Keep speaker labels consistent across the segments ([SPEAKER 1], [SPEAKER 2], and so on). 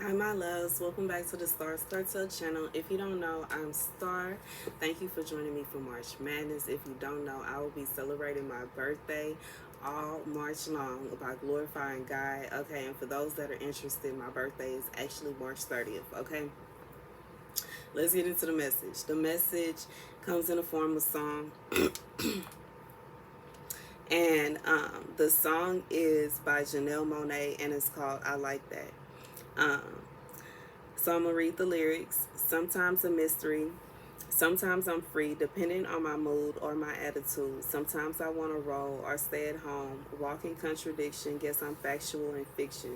[SPEAKER 1] Hi my loves, welcome back to the Starscartel channel. If you don't know, I'm Star. Thank you for joining me for March Madness. If you don't know, I will be celebrating my birthday all March long by glorifying God. Okay, and for those that are interested, my birthday is actually March 30th. Okay, let's get into the message. The message comes in the form of song. And the song is by Janelle Monáe and it's called I Like That. Um, So I'm going to read the lyrics. Sometimes a mystery. Sometimes I'm free, depending on my mood or my attitude. Sometimes I want to roll or stay at home. Walking contradiction, guess I'm factual and fiction.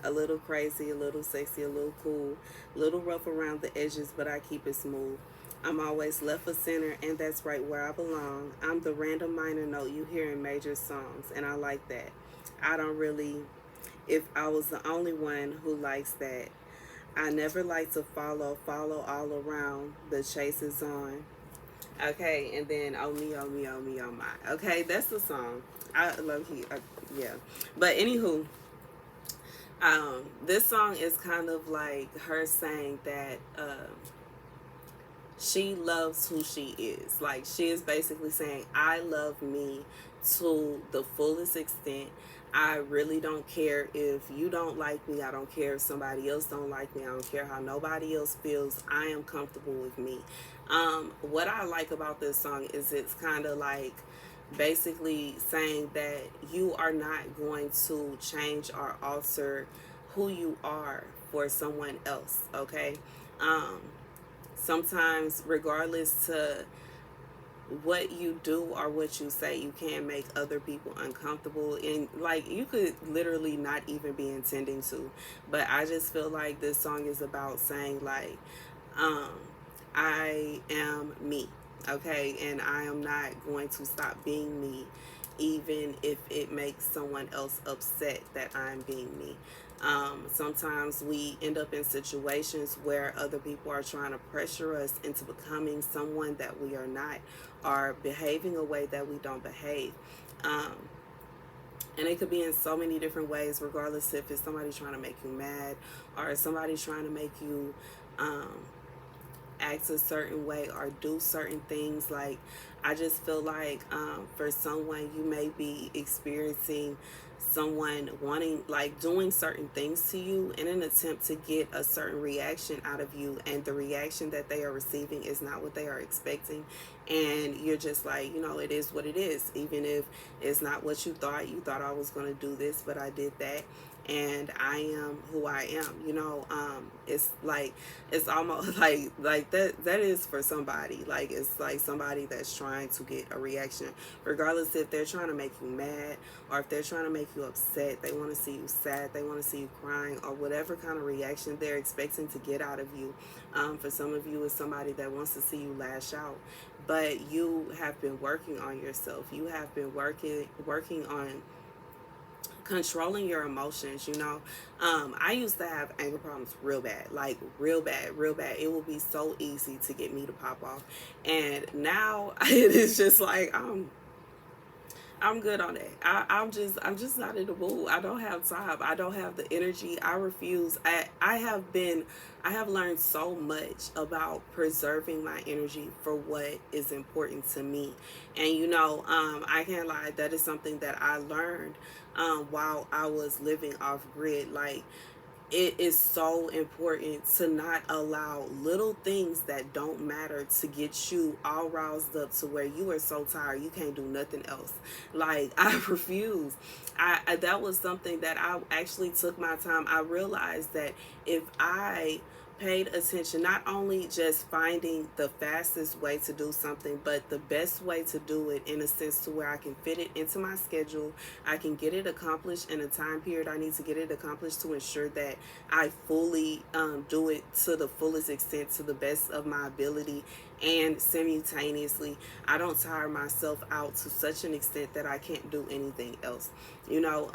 [SPEAKER 1] A little crazy, a little sexy, a little cool. A little rough around the edges, but I keep it smooth. I'm always left of center, and that's right where I belong. I'm the random minor note you hear in major songs, and I like that. I don't really, if I was the only one who likes that. I never like to follow all around. The chase is on. Okay, and then oh me, oh me, oh me, oh my. Okay, that's the song. I love he, yeah. But anywho, this song is kind of like her saying that she loves who she is. Like she is basically saying, I love me to the fullest extent. I really don't care if you don't like me. I don't care if somebody else don't like me. I don't care how nobody else feels. I am comfortable with me. What I like about this song is it's kind of like basically saying that you are not going to change or alter who you are for someone else. Okay. Um, Sometimes regardless to what you do or what you say, you can make other people uncomfortable, and like you could literally not even be intending to. But I just feel like this song is about saying like um I am me, okay, and I am not going to stop being me even if it makes someone else upset that I'm being me. Sometimes we end up in situations where other people are trying to pressure us into becoming someone that we are not, or behaving a way that we don't behave. Um, and it could be in so many different ways, regardless if it's somebody trying to make you mad or somebody trying to make you um, act a certain way or do certain things. Like I just feel like for someone, you may be experiencing someone wanting, like doing certain things to you in an attempt to get a certain reaction out of you, and the reaction that they are receiving is not what they are expecting, and you're just like, you know, it is what it is. Even if it's not what you thought I was going to do this, but I did that, and I am who I am. You know, it's like it's almost like that is for somebody. Like it's like somebody that's trying to get a reaction, regardless if they're trying to make you mad or if they're trying to make you upset. They want to see you sad. They want to see you crying, or whatever kind of reaction they're expecting to get out of you. For some of you, it's somebody that wants to see you lash out, but you have been working on yourself. You have been working on controlling your emotions. You know, I used to have anger problems real bad, like real bad, real bad. It would be so easy to get me to pop off, and now it is just like I'm good on that. I'm just not in the mood. I don't have time. I don't have the energy. I refuse. I have learned so much about preserving my energy for what is important to me. And you know, I can't lie, that is something that I learned while I was living off grid. Like it is so important to not allow little things that don't matter to get you all roused up to where you are so tired you can't do nothing else. Like I refuse. I that was something that I actually took my time. I realized that if I paid attention, not only just finding the fastest way to do something, but the best way to do it in a sense to where I can fit it into my schedule, I can get it accomplished in a time period I need to get it accomplished to ensure that I fully do it to the fullest extent, to the best of my ability, and simultaneously I don't tire myself out to such an extent that I can't do anything else. You know,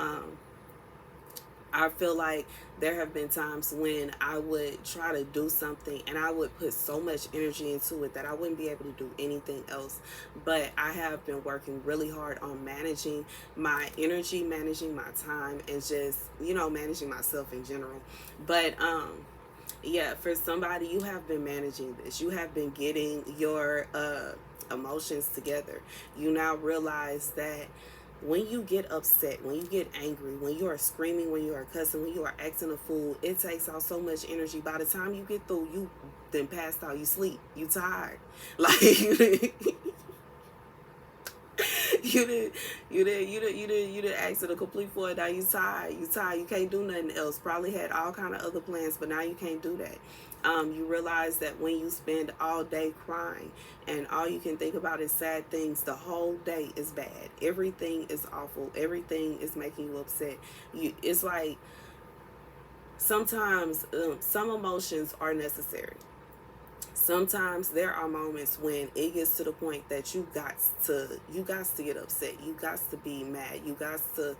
[SPEAKER 1] I feel like there have been times when I would try to do something and I would put so much energy into it that I wouldn't be able to do anything else. But I have been working really hard on managing my energy, managing my time, and just, managing myself in general. But yeah, for somebody, you have been managing this. You have been getting your emotions together. You now realize that when you get upset, when you get angry, when you are screaming, when you are cussing, when you are acting a fool, it takes out so much energy. By the time you get through, you then passed out, you sleep, you tired. Like you did acted a complete fool. Now you tired. You tired. You can't do nothing else. Probably had all kind of other plans, but now you can't do that. You realize that when you spend all day crying and all you can think about is sad things, the whole day is bad. Everything is awful. Everything is making you upset. It's like sometimes some emotions are necessary. Sometimes there are moments when it gets to the point that you got to get upset, you got to be mad, you got to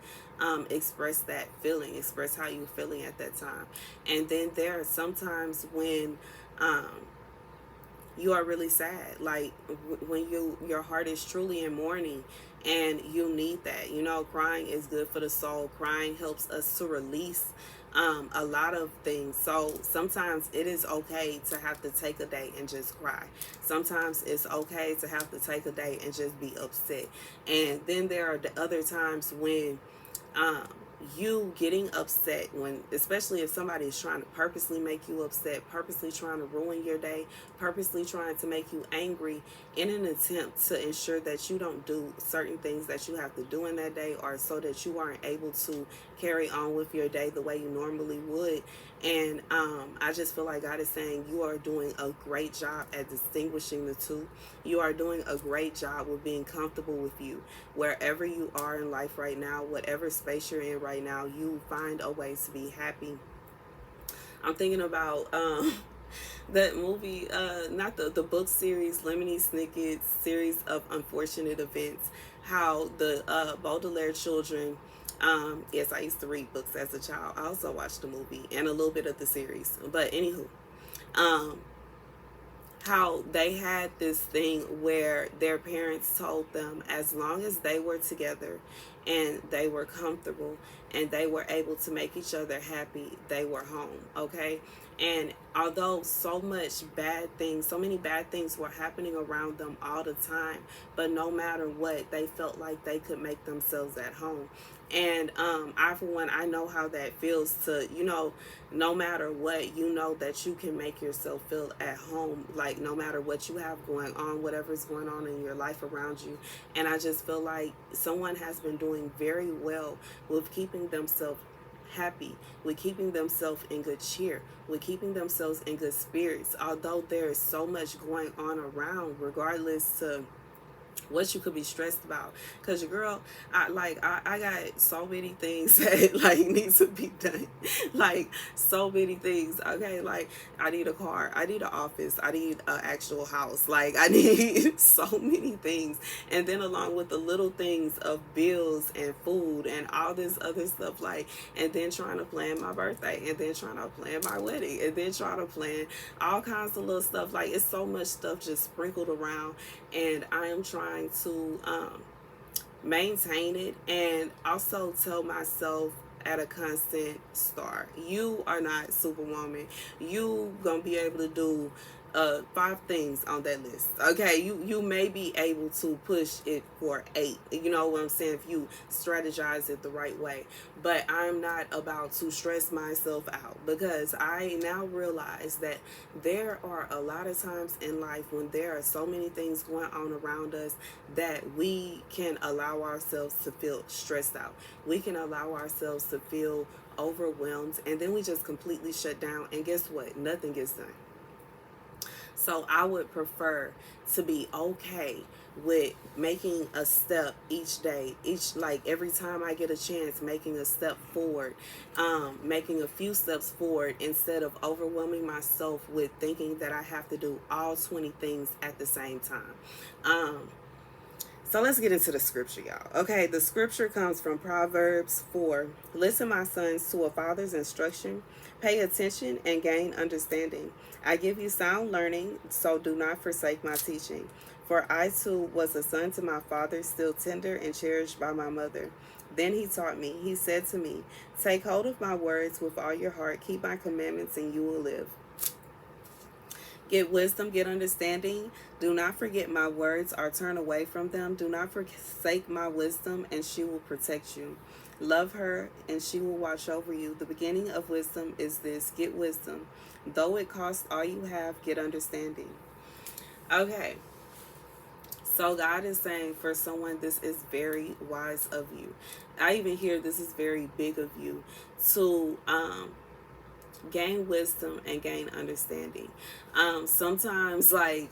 [SPEAKER 1] express that feeling, express how you're feeling at that time. And then there are sometimes when um, you are really sad, like when your heart is truly in mourning, and you need that. Crying is good for the soul. Crying helps us to release a lot of things. So sometimes it is okay to have to take a day and just cry. Sometimes it's okay to have to take a day and just be upset. And then there are the other times when um, you getting upset, when especially if somebody is trying to purposely make you upset, purposely trying to ruin your day, purposely trying to make you angry in an attempt to ensure that you don't do certain things that you have to do in that day, or so that you aren't able to carry on with your day the way you normally would. And I just feel like God is saying you are doing a great job at distinguishing the two. You are doing a great job with being comfortable with you. Wherever you are in life right now, whatever space you're in right now, you find a way to be happy. I'm thinking about that movie, not the book series, Lemony Snicket's series of unfortunate events, how the Baudelaire children, yes, I used to read books as a child. I also watched the movie and a little bit of the series. But anywho, um, how they had this thing where their parents told them as long as they were together and they were comfortable and they were able to make each other happy, they were home. Okay. And although so many bad things were happening around them all the time, but no matter what, they felt like they could make themselves at home. And I, for one, I know how that feels to, no matter what, that you can make yourself feel at home, like no matter what you have going on, whatever's going on in your life around you. And I just feel like someone has been doing very well with keeping themselves happy, with keeping themselves in good cheer, with keeping themselves in good spirits, although there is so much going on around, regardless to what you could be stressed about. Because your girl, I got so many things that like need to be done. Like so many things. Okay, like I need a car, I need an office, I need an actual house. Like I need so many things. And then along with the little things of bills and food and all this other stuff, like, and then trying to plan my birthday, and then trying to plan my wedding, and then trying to plan all kinds of little stuff. Like it's so much stuff just sprinkled around, and I am trying to maintain it and also tell myself at a constant start, you are not Superwoman. You gonna be able to do 5 things on that list. Okay, you may be able to push it for 8. You know what I'm saying, if you strategize it the right way. But I'm not about to stress myself out, because I now realize that there are a lot of times in life when there are so many things going on around us that we can allow ourselves to feel stressed out. We can allow ourselves to feel overwhelmed, and then we just completely shut down, and guess what, nothing gets done. So I would prefer to be okay with making a step each day, like every time I get a chance, making a step forward, making a few steps forward, instead of overwhelming myself with thinking that I have to do all 20 things at the same time. So let's get into the scripture, y'all. Okay, the scripture comes from Proverbs 4. Listen, my sons, to a father's instruction. Pay attention and gain understanding. I give you sound learning, so do not forsake my teaching. For I too was a son to my father, still tender and cherished by my mother. Then he taught me. He said to me, take hold of my words with all your heart. Keep my commandments, and you will live. Get wisdom, get understanding. Do not forget my words or turn away from them. Do not forsake my wisdom, and she will protect you. Love her, and she will watch over you. The beginning of wisdom is this: get wisdom. Though it costs all you have, get understanding. Okay, so God is saying for someone, this is very wise of you. I even hear this is very big of you to gain wisdom and gain understanding. Sometimes, like,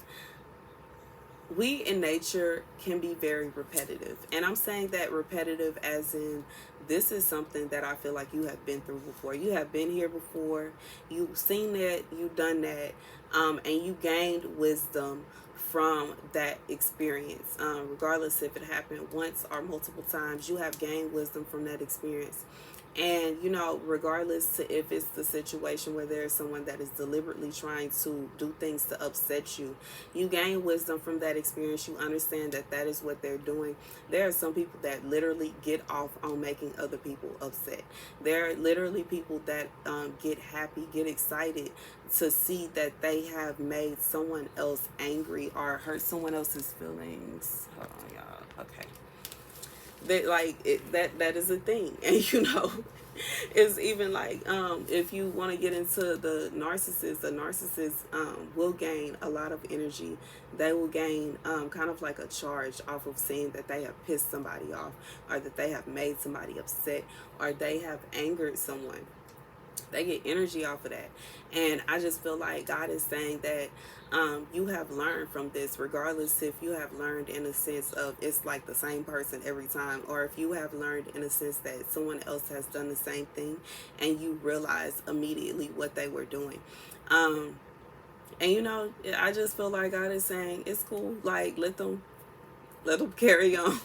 [SPEAKER 1] we in nature can be very repetitive, and I'm saying that repetitive as in this is something that I feel like you have been through before. You have been here before, you've seen that, you've done that, and you gained wisdom from that experience. Regardless if it happened once or multiple times, you have gained wisdom from that experience. And regardless to if it's the situation where there's someone that is deliberately trying to do things to upset you, you gain wisdom from that experience. You understand that that is what they're doing. There are some people that literally get off on making other people upset. There are literally people that get happy, get excited to see that they have made someone else angry or hurt someone else's feelings. Hold on, y'all. Okay. That, like, that is a thing. And it's even like, if you want to get into the narcissist will gain a lot of energy. They will gain kind of like a charge off of seeing that they have pissed somebody off, or that they have made somebody upset, or they have angered someone. They get energy off of that. And I just feel like God is saying that you have learned from this, regardless if you have learned in a sense of it's like the same person every time, or if you have learned in a sense that someone else has done the same thing and you realize immediately what they were doing. And I just feel like God is saying it's cool. Like, let them carry on.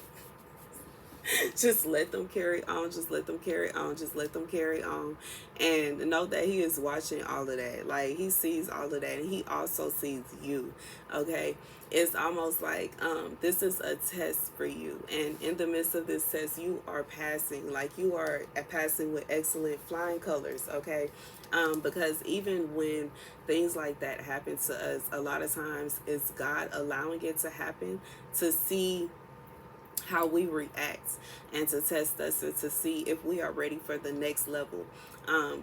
[SPEAKER 1] Just let them carry on. Just let them carry on. Just let them carry on. And know that he is watching all of that. Like, he sees all of that. And he also sees you. Okay? It's almost like this is a test for you. And in the midst of this test, you are passing. Like, you are passing with excellent flying colors. Okay? Because even when things like that happen to us, a lot of times it's God allowing it to happen to see how we react and to test us and to see if we are ready for the next level.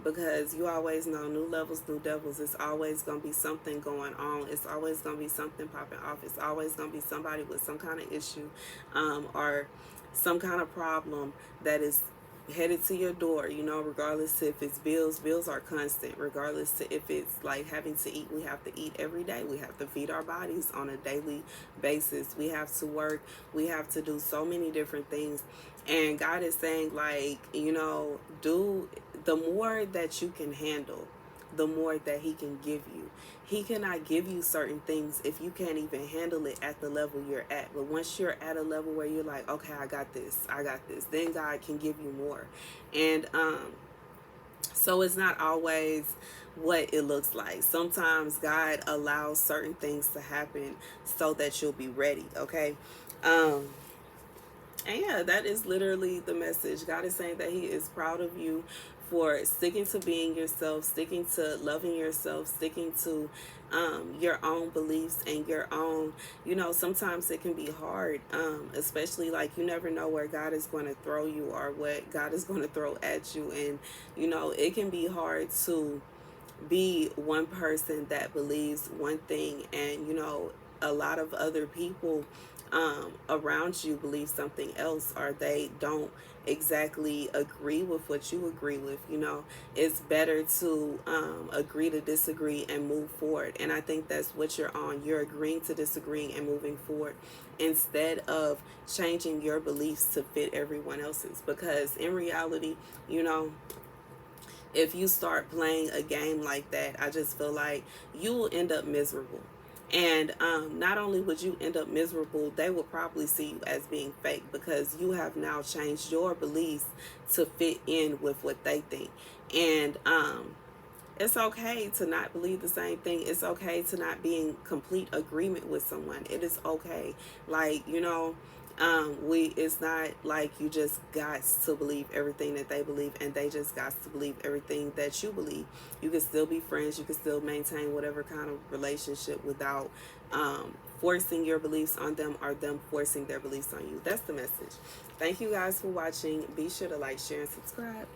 [SPEAKER 1] Because you always know, new levels, new devils. It's always going to be something going on. It's always going to be something popping off. It's always going to be somebody with some kind of issue or some kind of problem that is headed to your door. Regardless if it's bills are constant. Regardless to if it's like having to eat, we have to eat every day. We have to feed our bodies on a daily basis. We have to work. We have to do so many different things. And God is saying, like, do the more that you can handle, the more that he can give you. He cannot give you certain things if you can't even handle it at the level you're at. But once you're at a level where you're like, okay, I got this, then God can give you more. And so it's not always what it looks like. Sometimes God allows certain things to happen so that you'll be ready. Okay. And yeah, that is literally the message. God is saying that he is proud of you for sticking to being yourself, sticking to loving yourself, sticking to your own beliefs and your own, sometimes it can be hard, especially like you never know where God is going to throw you or what God is going to throw at you. And, it can be hard to be one person that believes one thing and, a lot of other people around you believe something else, or they don't exactly agree with what you agree with. It's better to agree to disagree and move forward. And I think that's what you're on. You're agreeing to disagree and moving forward instead of changing your beliefs to fit everyone else's. Because in reality, if you start playing a game like that, I just feel like you will end up miserable. And not only would you end up miserable, they will probably see you as being fake, because you have now changed your beliefs to fit in with what they think. And it's okay to not believe the same thing. It's okay to not be in complete agreement with someone. It is okay. Like, it's not like you just got to believe everything that they believe, and they just got to believe everything that you believe. You can still be friends. You can still maintain whatever kind of relationship without forcing your beliefs on them, or them forcing their beliefs on you. That's the message. Thank you guys for watching. Be sure to like, share, and subscribe.